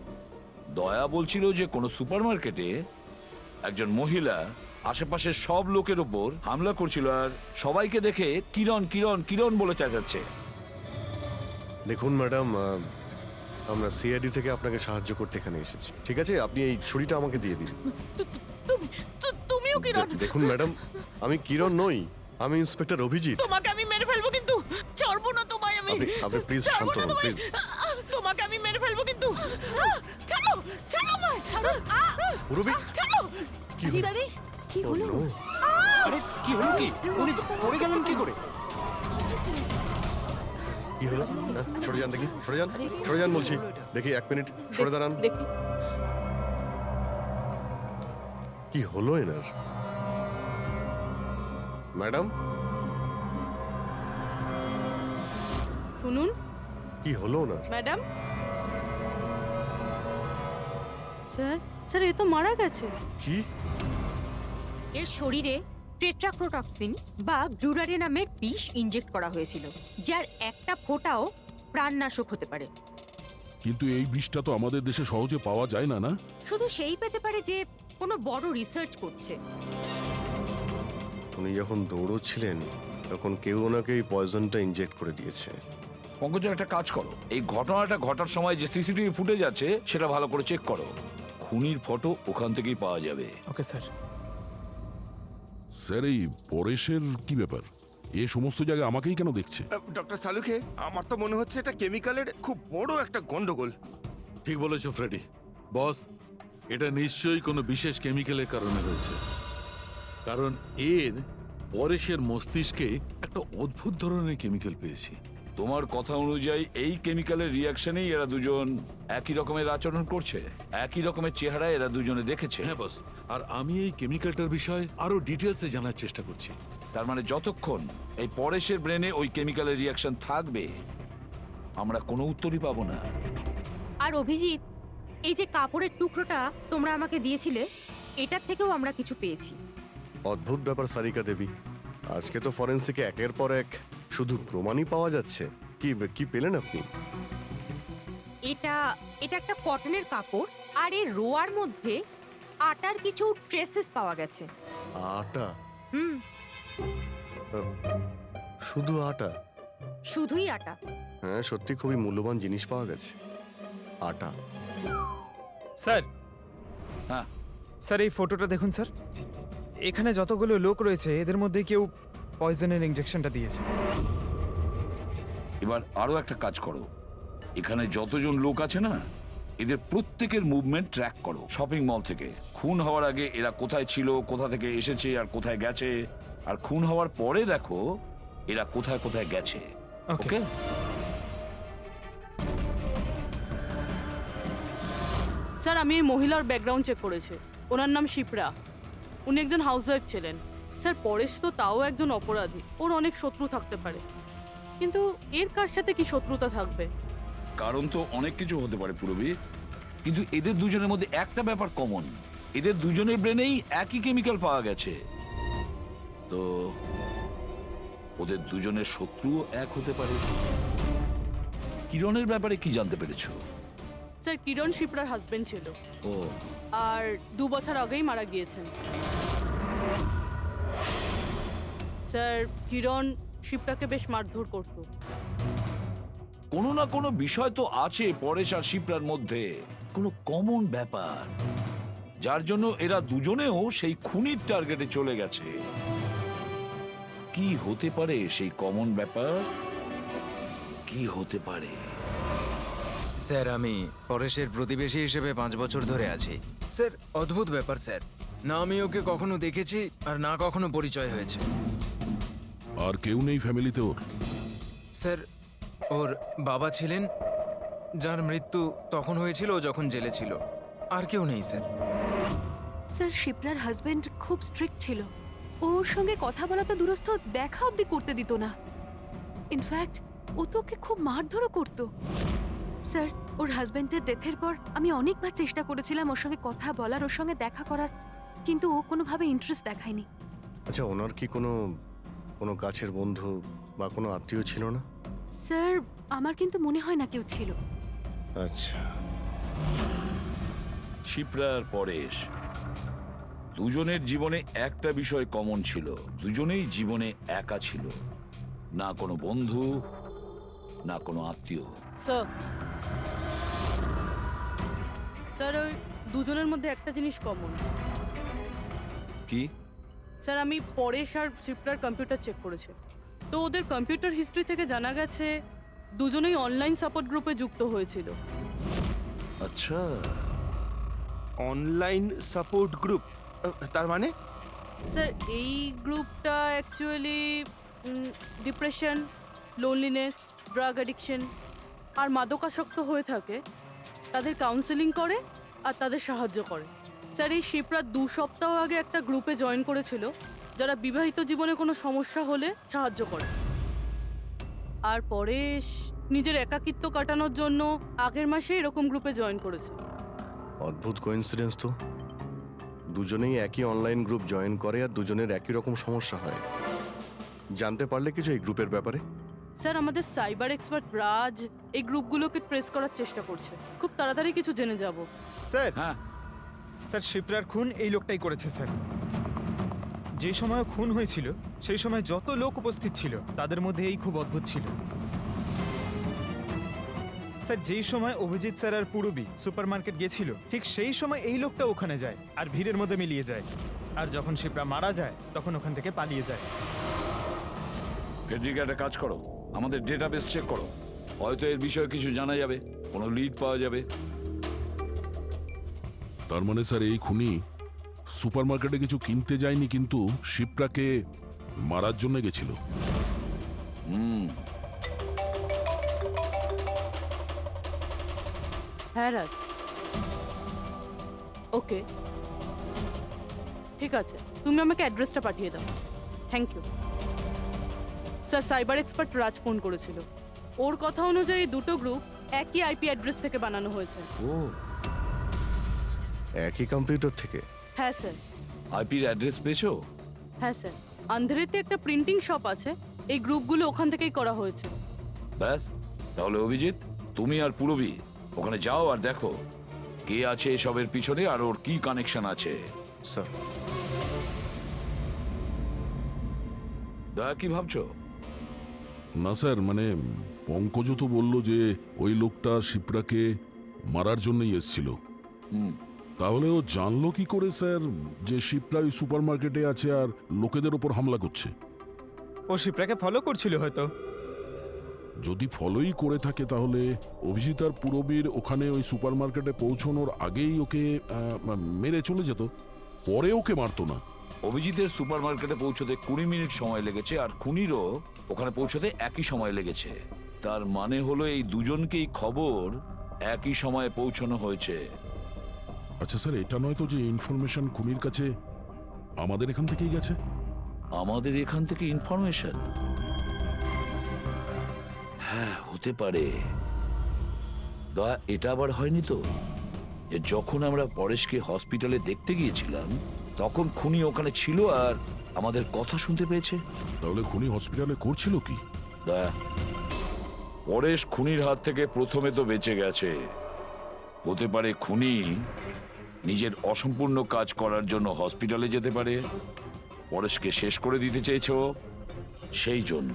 দয়া বলছিল যে কোনো সুপারমার্কেটে একজন মহিলা আশেপাশের সব লোকের ওপর হামলা করছিল আর সবাইকে দেখে কিরণ কিরণ কিরণ বলে চেঁচাচ্ছে। দেখুন ম্যাডাম, আমরা সিআইডি থেকে আপনাকে সাহায্য করতে এখানে এসেছি। ঠিক আছে, আপনি এই ছুরিটা আমাকে দিয়ে দিন। তুমিও কিরণ, দেখুন ম্যাডাম, আমি কিরণ নই, আমি ইন্সপেক্টর অভিজিৎ। তোমাকে আমি মেরে ফেলবো কিন্তু, ছাড়বো না তোমায় আমি। আপনি প্লিজ ছাড়বো শান্ত না হন তোমায়। প্লিজ। তোমাকে আমি মেরে ফেলবো কিন্তু। ছাড়ো, ছাড়ো আমায়, ছাড়ো। পুরবি, ছাড়ো। কি হলো? আরে, কি হলো? Oh, no! আরে কি হলো কি? উনি পড়ে গেলেন কি করে? কি হলো? হ্যাঁ, সরে যান দেখি, সরে যান, সরে যান বলছি। দেখি 1 মিনিট সরে দাঁড়ান। দেখি। কি হলো এনার? ম্যাডাম, শুনুন কি হলো ওনার? ম্যাডাম। স্যার, স্যার এ তো মারা গেছে। কি? এর শরীরে টেট্রাক্রোটক্সিন বা গ্লুরারে নামের বিষ ইনজেক্ট করা হয়েছিল, যার একটা ফোঁটাও প্রাণনাশক হতে পারে। কিন্তু এই বিষটা তো আমাদের দেশে সহজে পাওয়া যায় না, না? শুধু সেই পেতে পারে যে কোনো বড় রিসার্চ করছে। উনি যখন দৌড়চ্ছিলেন তখন কেউ ওনাকে এই পয়জনটা ইনজেক্ট করে দিয়েছে। পঙ্কজ, একটা কাজ করো, এই ঘটনাটা ঘটার সময় যে সিসিটিভি ফুটেজ আছে সেটা ভালো করে চেক করো। খুনির ফটো ওখান থেকেই পাওয়া যাবে। Okay sir. স্যার, এই পরেশের কি ব্যাপার? এ সমস্ত জায়গায় আমাকেই কেন দেখছে? ডক্টর সালুখে, আমার তো মনে হচ্ছে এটা কেমিক্যালের খুব বড় একটা গন্ডগোল। ঠিক বলেছো ফ্রেডি। বস, এটা নিশ্চয়ই কোনো বিশেষ কেমিক্যালের কারণে হয়েছে, কারণ এর পরেশের মস্তিষ্কে একটা অদ্ভুত ধরনের কেমিক্যাল পেয়েছি। তোমার কথা অনুযায়ী এই কেমিক্যালের রিয়াকশনেই এরা দুজন একই রকমের আচরণ করছে, একই রকমের চেহারা এরা দুজনে দেখেছে। হ্যাঁ বস, আর আমি এই কেমিক্যালটার বিষয়ে আরো ডিটেলসে জানার চেষ্টা করছি। তার মানে যতক্ষণ এই পরেশের ব্রেনে ওই কেমিক্যালের রিয়াকশন থাকবে আমরা কোনো উত্তরই পাবো না। আর অভিজিৎ, এই যে কাপড়ের টুকরোটা তোমরা আমাকে দিয়েছিলে, এটার থেকেও আমরা কিছু পেয়েছি। অদ্ভুত ব্যাপার সারিকা দেবী, আজকে তো ফরেন্সিকে একের পর এক শুধু প্রমাণই পাওয়া যাচ্ছে। কি কি পেলেন আপনি? এটা একটা কটনের কাপড়, আর এর রোয়ার মধ্যে আটার কিছু ট্রেসেস পাওয়া গেছে। আটা? হুম, শুধু আটা? শুধুই আটা। হ্যাঁ, সত্যি খুবই মূল্যবান জিনিস পাওয়া গেছে, আটা। স্যার, হ্যাঁ, স্যার এই ফটোটা দেখুন স্যার। এখানে যতগুলো লোক রয়েছে এদের মধ্যে কেউ পয়জনের ইনজেকশনটা দিয়েছে। এবার আরো একটা কাজ করো, এখানে যতজন লোক আছে না এদের প্রত্যেকের মুভমেন্ট ট্র্যাক করো। শপিং মল থেকে খুন হওয়ার আগে এরা কোথায় ছিল, কোথা থেকে এসেছে আর কোথায় গেছে, আর খুন হওয়ার পরে দেখো এরা কোথায় কোথায় গেছে। ওকে? স্যার, আমি এই মহিলার ব্যাকগ্রাউন্ড চেক করেছি। ওনার নাম শিপ্রা, উনি একজন হাউসওয়াইফ ছিলেন। স্যার, পরেশ তো তাও একজন অপরাধী, ওর অনেক শত্রু থাকতে পারে, কিন্তু এর কার সাথে কি শত্রুতা থাকবে? কারণ তো অনেক কিছু হতে পারে পুরবি, কিন্তু এদের দুজনের মধ্যে একটা ব্যাপার কমন, এদের দুজনের ব্রেনেই একই কেমিক্যাল পাওয়া গেছে। তো ওদের দুজনের শত্রুও এক হতে পারে। কিরণের ব্যাপারে কি জানতে পেরেছো? স্যার, কিরণ শিপ্রার হাজবেন্ড ছিল, ও, আর 2 বছর আগেই মারা গিয়েছেন। স্যার, কিরণ শিপ্রাকে বেশ মারধর করতো। কোনো না কোনো বিষয় তো আছে পরেশ আর শিপ্রার মধ্যে, কোনো কমন ব্যাপার, যার জন্য এরা দুজনেও সেই খুনির টার্গেটে চলে গেছে। কি হতে পারে সেই কমন ব্যাপার? কি হতে পারে? স্যার, আমি পরেশের প্রতিবেশী হিসেবে 5 বছর ধরে আছি। স্যার, অদ্ভুত ব্যাপার স্যার, না আমি ওকে কখনো দেখেছি আর না কখনো পরিচয় হয়েছে। আর কেউ নেই ফ্যামিলিতে ওর? স্যার, ওর বাবা ছিলেন, যার মৃত্যু তখন হয়েছিল যখন জেলে ছিল। আর কেউ নেই স্যার। স্যার, শিপ্রার হাজবেন্ড খুব স্ট্রিক্ট ছিল, ওর সঙ্গে কথা বলা তো দূরস্থ, দেখা অবধি করতে দিত না। ইনফ্যাক্ট ও তো ওকে খুব মারধরও করতো। স্যার, ওর হাজবেন্ডের ডেথের পর আমি অনেকবার চেষ্টা করেছিলাম ওর সঙ্গে কথা বলার, ওর সঙ্গে দেখা করার, কিন্তু ও কোনোভাবে ইন্টারেস্ট দেখায়নি। আচ্ছা, ওনার কি কোনো কোনো কাছের বন্ধু বা কোনো আত্মীয় ছিল না? স্যার, আমার কিন্তু মনে হয় না কেউ ছিল। আচ্ছা, শিপ্রা আর পরেশ দুজনের জীবনে একটা বিষয় কমন ছিল, দুজনেই জীবনে একা ছিল, না কোনো বন্ধু না কোনো আত্মীয়। স্যার, স্যার ওই দুজনের মধ্যে একটা জিনিস কমন। কি? স্যার আমি পরেশ আর শিপ্রার কম্পিউটার চেক করেছি, তো ওদের কম্পিউটার হিস্ট্রি থেকে জানা গেছে দুজনেই অনলাইন সাপোর্ট গ্রুপে যুক্ত হয়েছিল। আচ্ছা, অনলাইন সাপোর্ট গ্রুপ, তার মানে? স্যার এই গ্রুপটা actually depression, loneliness, drug addiction আর মাদকাসক্ত হয়ে থাকে তাদের কাউন্সেলিং করে আর তাদের সাহায্য করে। স্যার এই শিপ্রা 2 সপ্তাহ আগে একটা গ্রুপে জয়েন করেছিল যারা বিবাহিত জীবনে কোনো সমস্যা হলে সাহায্য করে। আর পরেশ নিজের একাকিত্ব কাটানোর জন্য আগের মাসে এরকম গ্রুপে জয়েন করেছে। অদ্ভুত কোইন্সিডেন্স তো, দুজনেই একই অনলাইন গ্রুপ জয়েন করে আর দুজনের একই রকম সমস্যা হয়। জানতে পারলে কিছু এই গ্রুপের ব্যাপারে? স্যার আমাদের সাইবার এক্সপার্ট রাজ এই গ্রুপগুলোকে ট্রেস করার চেষ্টা করছে, খুব তাড়াতাড়ি কিছু জেনে যাব। স্যার, হ্যাঁ স্যার শিপ্রার খুন এই লোকটাই করেছে স্যার। যে সময় খুন হয়েছিল সেই সময় যত লোক উপস্থিত ছিল তাদের মধ্যে এই খুব অদ্ভুত ছিল। স্যার যেই সময় অভিজিৎ স্যার আর পূরবী সুপারমার্কেট গেছিল ঠিক সেই সময় এই লোকটা ওখানে যায় আর ভিড়ের মধ্যে মিলিয়ে যায়, আর যখন শিপ্রা মারা যায় তখন ওখান থেকে পালিয়ে যায়। ফেডরিকা, একটা কাজ করো, আমাদের ডেটাবেস চেক করো, হয়তো এর বিষয়ে কিছু জানা যাবে, কোনো লিড পাওয়া যাবে। তার মানে স্যার এই খুনি সুপারমার্কেটে কিছু কিনতে যায়নি, কিন্তু শিপ্রাকে মারার জন্য গেছিল। হ্যাঁ রাজ, ওকে ঠিক আছে, তুমি আমাকে অ্যাড্রেসটা পাঠিয়ে দাও। Thank you sir. Cyber expert Raj phone করেছিল, ওর কথা অনুযায়ী দুটো গ্রুপ একই আইপি অ্যাড্রেস থেকে বানানো হয়েছে। ও, একই কম্পিউটার থেকে? হ্যাঁ স্যার। আইপির অ্যাড্রেস পেয়েছো? হ্যাঁ স্যার, আন্ধারেতে একটা প্রিন্টিং শপ আছে, এই গ্রুপগুলো ওখান থেকেই করা হয়েছে। ব্যাস, তাহলে অভিজিৎ তুমি আর পূরবী ওখানে যাও আর দেখো কে আছে এসবের পিছনে আর ওর কি কানেকশন আছে। স্যার, দয়া, কি ভাবছো? না স্যার, মানে পঙ্কজ তো বলল যে ওই লোকটা শিপ্রাকে মারার জন্যই এসেছিল। হুম, তাহলে ও জানলো কি করে স্যার যে শিপ্রা ওই সুপারমার্কেটে আছে আর লোকেদের ওপর হামলা করছে? ও শিপ্রাকে ফলো করছিল হয়তো। যদি ফলোই করে থাকে তাহলে অভিজিৎ আর পূরবীর ওখানে ওই সুপারমার্কেটে পৌঁছানোর আগেই ওকে মেরে চলে যেত, পরে ওকে মারতো না। অভিজিতের সুপারমার্কেটে পৌঁছতে 20 মিনিট সময় লেগেছে আর খুনিরও ওখানে পৌঁছতে একই সময় লেগেছে। তার মানে হলো এই দুজনকেই খবর একই সময়ে পৌঁছানো হয়েছে। আচ্ছা স্যার, এটা নয় তো যে ইনফরমেশন খুনির কাছে আমাদের এখান থেকেই গেছে? আমাদের এখান থেকে ইনফরমেশন? হ্যাঁ, হতে পারে। দয়া, এটা আবার হয়নি তো যে যখন আমরা পরেশকে হসপিটালে দেখতে গিয়েছিলাম তখন খুনি ওখানে ছিল আর আমাদের কথা শুনতে পেয়েছে? তাহলে খুনি হসপিটালে করছিল কি? দয়া, পরেশ খুনির হাত থেকে প্রথমে তো বেঁচে গেছে, হতে পারে খুনি নিজের অসম্পূর্ণ কাজ করার জন্য হসপিটালে যেতে পারে, পরেশকে শেষ করে দিতে চেয়েছ সেই জন্য।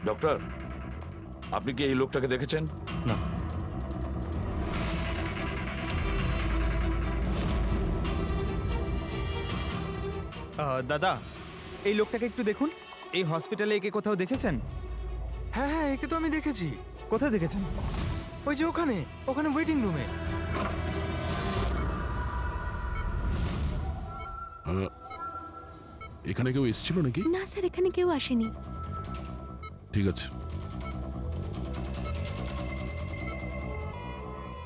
ডক্টর, আপনি কি এই লোকটাকে দেখেছেন? না। দাদা, এই লোকটাকে একটু দেখুন। এই হসপিটালে একে কোথাও দেখেছেন? হ্যাঁ হ্যাঁ, একে তো আমি দেখেছি। কোথায় দেখেছেন? ওই যে ওখানে ওখানে ওয়েটিং রুমে। এখানে কেউ এসেছিল নাকি? না স্যার, এখানে কেউ আসেনি। ঠিক আছে।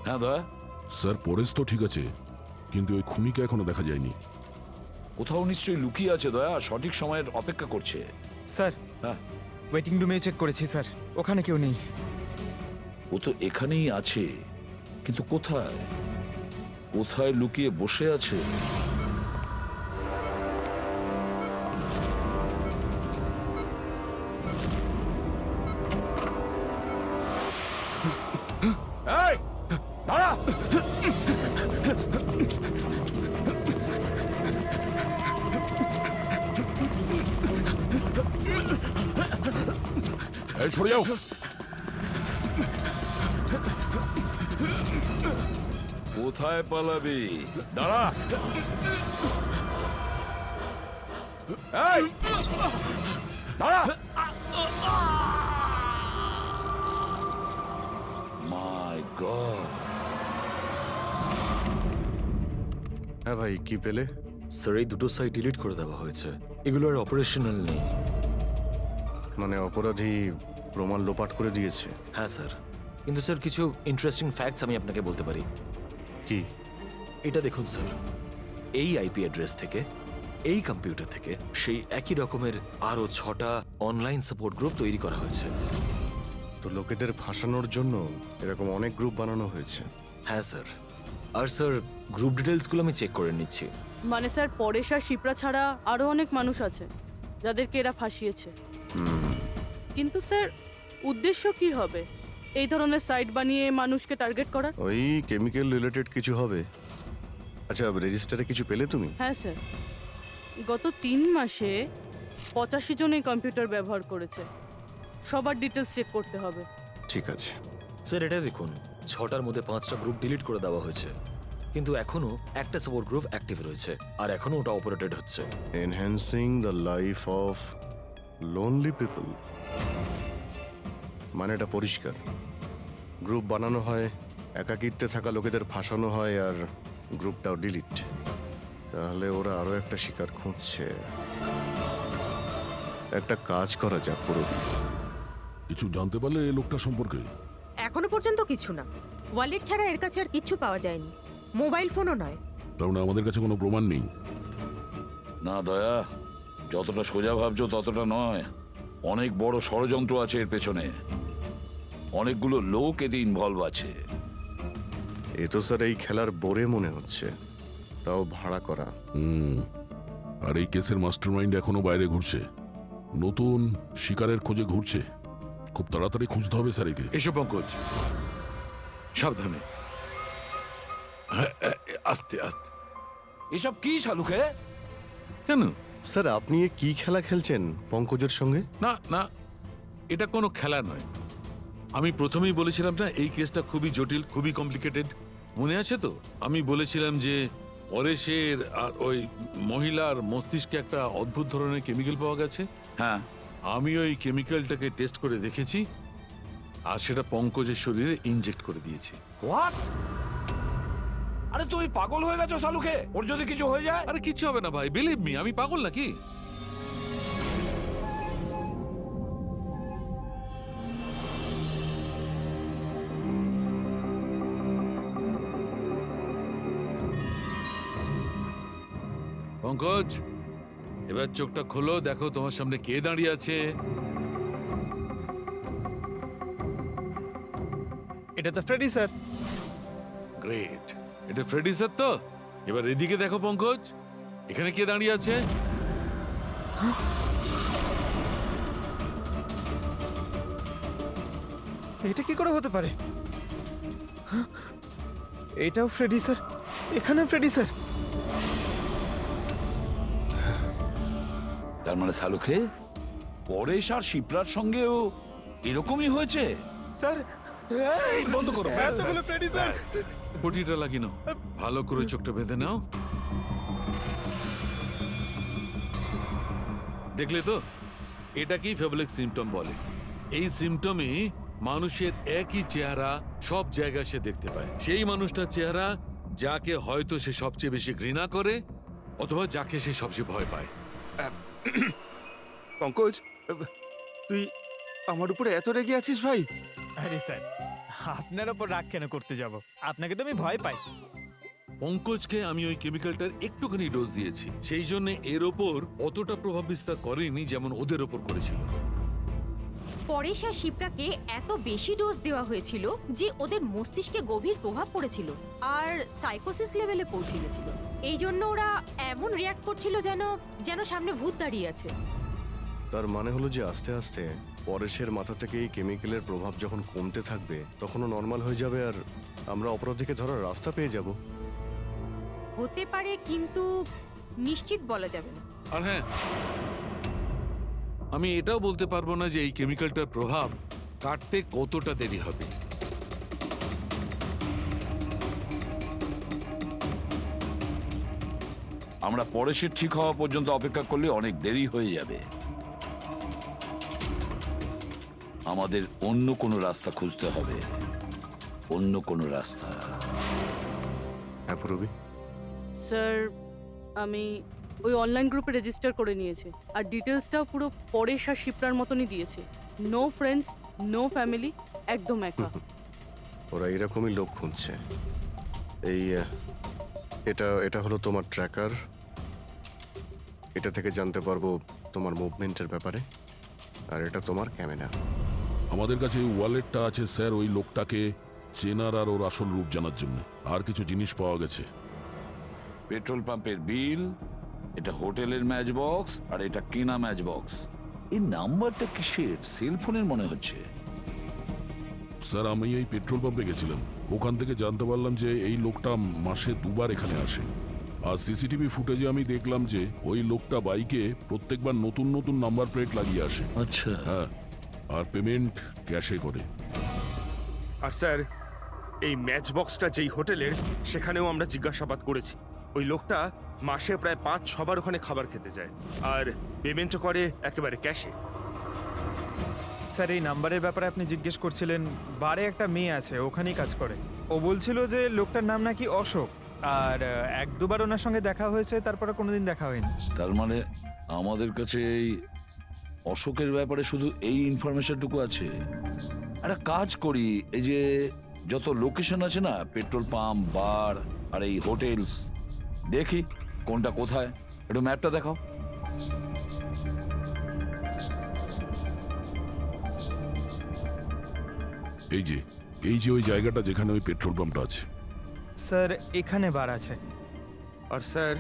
হ্যাঁ দয়া, স্যার পরেশ তো ঠিক আছে, কিন্তু ওই খুনিকে এখনো দেখা যায়নি। কোথাও নিশ্চয়ই লুকিয়ে আছে দয়া, সঠিক সময়ের অপেক্ষা করছে। স্যার, হ্যাঁ, ওয়েটিং রুমে চেক করেছি স্যার, ওখানে কেউ নেই। ও তো এখানেই আছে, কিন্তু কোথায় কোথায় লুকিয়ে বসে আছে? এই, দাঁড়া! সরে যাও। কোথায় পালাবি? দাঁড়া। এই! দাঁড়া। মাই গড। হ্যাঁ ভাই, কি পেলে? স্যার এই দুটো সাইট ডিলিট করে দেওয়া হয়েছে, এগুলো আর অপারেশনাল নেই। মানে অপরাধী প্রমাণ লোপাট করে দিয়েছে? হ্যাঁ স্যার, কিন্তু স্যার কিছু ইন্টারেস্টিং ফ্যাক্টস আমি আপনাকে বলতে পারি। কি? এটা দেখুন স্যার, এই আইপি অ্যাড্রেস থেকে, এই কম্পিউটার থেকে সেই একই রকমের আরও 6টা অনলাইন সাপোর্ট গ্রুপ তৈরি করা হয়েছে। তো লোকেদের ফাঁসানোর জন্য এরকম অনেক গ্রুপ বানানো হয়েছে? হ্যাঁ স্যার, আর স্যার গ্রুপ ডিটেলসগুলো আমি চেক করে নিচ্ছি। মানে স্যার পরেশ আর শিপ্রা ছাড়া আরও অনেক মানুষ আছে যাদেরকে এরা ফাঁসিয়েছে। কিন্তু স্যার উদ্দেশ্য কি হবে এই ধরনের সাইট বানিয়ে মানুষকে টার্গেট করার? ওই কেমিক্যাল রিলেটেড কিছু হবে। আচ্ছা, রেজিস্টারে কিছু পেলে তুমি? হ্যাঁ স্যার, গত 3 মাসে 85 জন এই কম্পিউটার ব্যবহার করেছে। সবার ডিটেলস চেক করতে হবে। ঠিক আছে। স্যার এটা দেখুন, 6টার মধ্যে 5টা গ্রুপ ডিলিট করে দেওয়া হয়েছে, কিন্তু এখনো একটা সাপোর্ট গ্রুপ অ্যাক্টিভ রয়েছে, আর এখনো ওটা অপারেটেড হচ্ছে। Enhancing the life of lonely people, মানে এটা পরিষ্কার। গ্রুপ বানানো হয়, একাকিত্বে থাকা লোকেদের ফাঁসানো হয়, আর গ্রুপটাও ডিলিট। তাহলে ওরা আরো একটা শিকার খুঁজছে। একটা কাজ করা যাক পুরো। কিছু জানতে পারলে এই লোকটা সম্পর্কে? এখনো পর্যন্ত কিছু না। ওয়ালেট ছাড়া এর কাছে আর কিচ্ছু পাওয়া যায়নি, মোবাইল ফোনও নয়। তার মানে আমাদের কাছে কোনো প্রমাণ নেই? না দয়া, যতটা সোজা ভাবছো ততটা নয়। অনেক বড় ষড়যন্ত্র আছে এর পেছনে, অনেকগুলো লোক এতে ইনভলভ আছে। এ তো স্যার এই খেলার বোরে মনে হচ্ছে, তাও ভাড়া করা। আর এই কেসের মাস্টারমাইন্ড এখনো বাইরে ঘুরছে, নতুন শিকারের খোঁজে ঘুরছে। খুব তাড়াতাড়ি খুঁজতে হবে স্যার একে। এসো পঙ্কজ, সাবধানে, আস্তে আস্তে। এসব কি শালুকে? কেন? স্যার আপনি এ কি খেলা খেলছেন পঙ্কজের সঙ্গে? না না, এটা কোনো খেলা নয়। আমি প্রথমেই বলেছিলাম না এই কেসটা খুবই জটিল, খুবই কমপ্লিকেটেড। মনে আছে তো? আমি বলেছিলাম যে পরেশের আর ওই মহিলার মস্তিষ্কে একটা অদ্ভুত ধরনের কেমিক্যাল পাওয়া গেছে। হ্যাঁ, আমি ওই কেমিক্যালটাকে টেস্ট করে দেখেছি, আর সেটা পঙ্কজের শরীরে ইনজেক্ট করে দিয়েছি। হোয়াট? আরে তুই পাগল হয়ে গেছো শালুকে? ওর যদি কিছু হয়ে যায়? আরে কিচ্ছু হবে না ভাই, বিলিভ মি, আমি পাগল নাকি? পঙ্কজ, এবার চোখটা খোলো, দেখো তোমার সামনে কে দাঁড়িয়ে আছে। এটা তো ফ্রেডি স্যার। গ্রেট, এটা ফ্রেডি স্যার তো? এবার এদিকে দেখো পঙ্কজ, এখানে কে দাঁড়িয়ে আছে? এটা কি করে হতে পারে? এটাও ফ্রেডি স্যার, এখানেও ফ্রেডি স্যার। তার মানে শালুকে পরেশ আর শিপ্রার সঙ্গেও এরকমই হয়েছে? স্যার বন্ধ করো, এতগুলো ফ্রেডি স্যার। পটিটা লাগিয়ে নাও, ভালো করে চোখটা বেঁধে নাও। দেখলে তো, এটাকেই ফেবলিক সিমটম বলে। এই সিমটমে মানুষের একই চেহারা সব জায়গায় সে দেখতে পায়। সেই মানুষটার চেহারা যাকে হয়তো সে সবচেয়ে বেশি ঘৃণা করে, অথবা যাকে সে সবচেয়ে ভয় পায়। পঙ্কজ, তুই আমার উপরে এত রেগে আছিস ভাই? আরে স্যার, আপনার ওপর রাগ কেন করতে যাব? আপনাকে তো আমি ভয় পাই। পঙ্কজকে আমি ওই কেমিক্যালটার একটুখানি ডোজ দিয়েছি, সেই জন্য এর ওপর অতটা প্রভাব বিস্তার করেনি যেমন ওদের ওপর করেছিল। পরেশ আর শিপ্রাকে এত বেশি ডোজ দেওয়া হয়েছিল যে ওদের মস্তিষ্কে গভীর প্রভাব পড়েছিল আর সাইকোসিস লেভেলে পৌঁছে গেছিল। এই জন্য ওরা এমন রিয়াক্ট করছিল যেন যেন সামনে ভূত দাঁড়িয়ে আছে। তার মানে হলো যে আস্তে আস্তে পরেশের মাথা থেকে এই কেমিক্যালের প্রভাব যখন কমতে থাকবে তখনও নর্মাল হয়ে যাবে, আর আমরা অপরাধীকে ধরার রাস্তা পেয়ে যাব। হতে পারে, কিন্তু নিশ্চিত বলা যাবে না। আর হ্যাঁ, আমি এটাও বলতে পারবো না যে এই কেমিক্যালটার প্রভাব কাটতে কতটা দেরি হবে? আমরা পরেশের ঠিক হওয়া পর্যন্ত অপেক্ষা করলে অনেক দেরি হয়ে যাবে। আমাদের অন্য কোনো রাস্তা খুঁজতে হবে, অন্য কোনো রাস্তা। হ্যাঁ পুরবি, স্যার আমি ওই অনলাইন গ্রুপে রেজিস্টার করে নিয়েছি, আর ডিটেলসটাও পুরো পরেশ আর শিপ্রার মতনই দিয়েছে। নো ফ্রেন্ডস, নো ফ্যামিলি, একদম একা। ওরা এরকমই লোক খুঁজছে। এই এটা এটা হলো তোমার ট্র্যাকার। এটা থেকে জানতে পারবো তোমার মুভমেন্টের ব্যাপারে। আর এটা তোমার ক্যামেরা। আমাদের কাছে এই ওয়ালেটটা আছে স্যার, ওই লোকটাকে চেনার আর ওর আসল রূপ জানার জন্য। আর কিছু জিনিস পাওয়া গেছে। পেট্রোল পাম্পের বিল, এটা হোটেলের ম্যাচ বক্স, আর এটা কেনা ম্যাচ বক্স। এই নাম্বারটা কিসের? সেলফোনের মনে হচ্ছে। স্যার আমি এই পেট্রোল পাম্পে গেছিলাম, ওখান থেকে জানতে পারলাম যে এই লোকটা মাসে 2 বার এখানে আসে। আর সিসিটিভি ফুটেজে আমি দেখলাম যে ওই লোকটা বাইকে প্রত্যেকবার নতুন নতুন নাম্বার প্লেট লাগিয়ে আসে। আচ্ছা, হ্যাঁ, আর পেমেন্ট ক্যাশে করে। আর স্যার, এই ম্যাচ বক্সটা যেই হোটেলের, সেখানেও আমরা জিজ্ঞাসাবাদ করেছি। ওই লোকটা মাসে প্রায় 5-6 বার ওখানে খাবার খেতে যায়, আর পেমেন্টও করে একেবারে ক্যাশে। স্যার এই নাম্বারের ব্যাপারে আপনি জিজ্ঞেস করছিলেন, বারে একটা মেয়ে আছে ওখানেই কাজ করে। ও বলছিল যে লোকটার নাম নাকি অশোক, আর 1-2 বার ওনার সঙ্গে দেখা হয়েছে, তারপরে কোনোদিন দেখা হয়নি। তার মানে আমাদের কাছে এই অশোকের ব্যাপারে শুধু এই ইনফরমেশনটুকু আছে। একটা কাজ করি, এই যে যত লোকেশন আছে না, পেট্রোল পাম্প, বার আর এই হোটেলস, দেখি কোনটা কোথায়। একটু ম্যাপটা দেখাও। এই যে ওই জায়গাটা যেখানে ওই পেট্রোল পাম্পটা আছে। স্যার এখানে বার আছে। আর স্যার,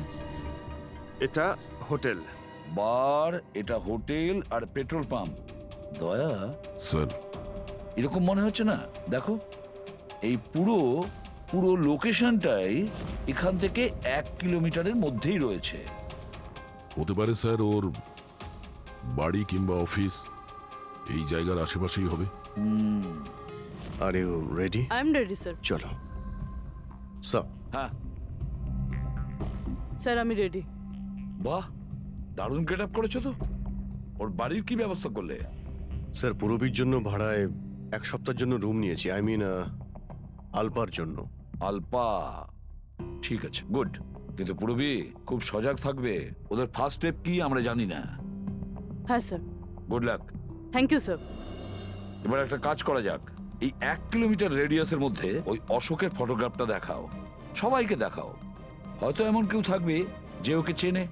এটা হোটেল। বার, এটা হোটেল, আর পেট্রোল পাম্প। দয়া, স্যার এরকম মনে হচ্ছে না? দেখো, এই পুরো পুরো লোকেশনটাই এখান থেকে 1 কিলোমিটারের মধ্যেই রয়েছে। হতে পারে স্যার ওর বাড়ি কিংবা অফিস এই জায়গার আশেপাশেই হবে। Are you ready? I am ready sir. চলো স্যার। হ্যাঁ, স্যার আমি রেডি। বাহ, দারুণ গেট আপ করেছো তো। ওর বাড়ির কি ব্যবস্থা করলে? স্যার পুরবীর জন্য ভাড়ায় 1 সপ্তাহের জন্য রুম নিয়েছি। আই মিন আলপার জন্য। আলপা, ঠিক আছে, গুড। কিন্তু পুরবী খুব সজাগ থাকবে। ওদের ফার্স্ট স্টেপ কি আমরা জানি না। হ্যাঁ sir. Good luck. Thank you sir. এবার একটা কাজ করা যাক, এই 1 কিলোমিটার রেডিয়াসের মধ্যে ওই অশোকের ফটোগ্রাফটা দেখাও, সবাইকে দেখাও। হয়তো এমন কেউ থাকবে যে ওকে চেনে।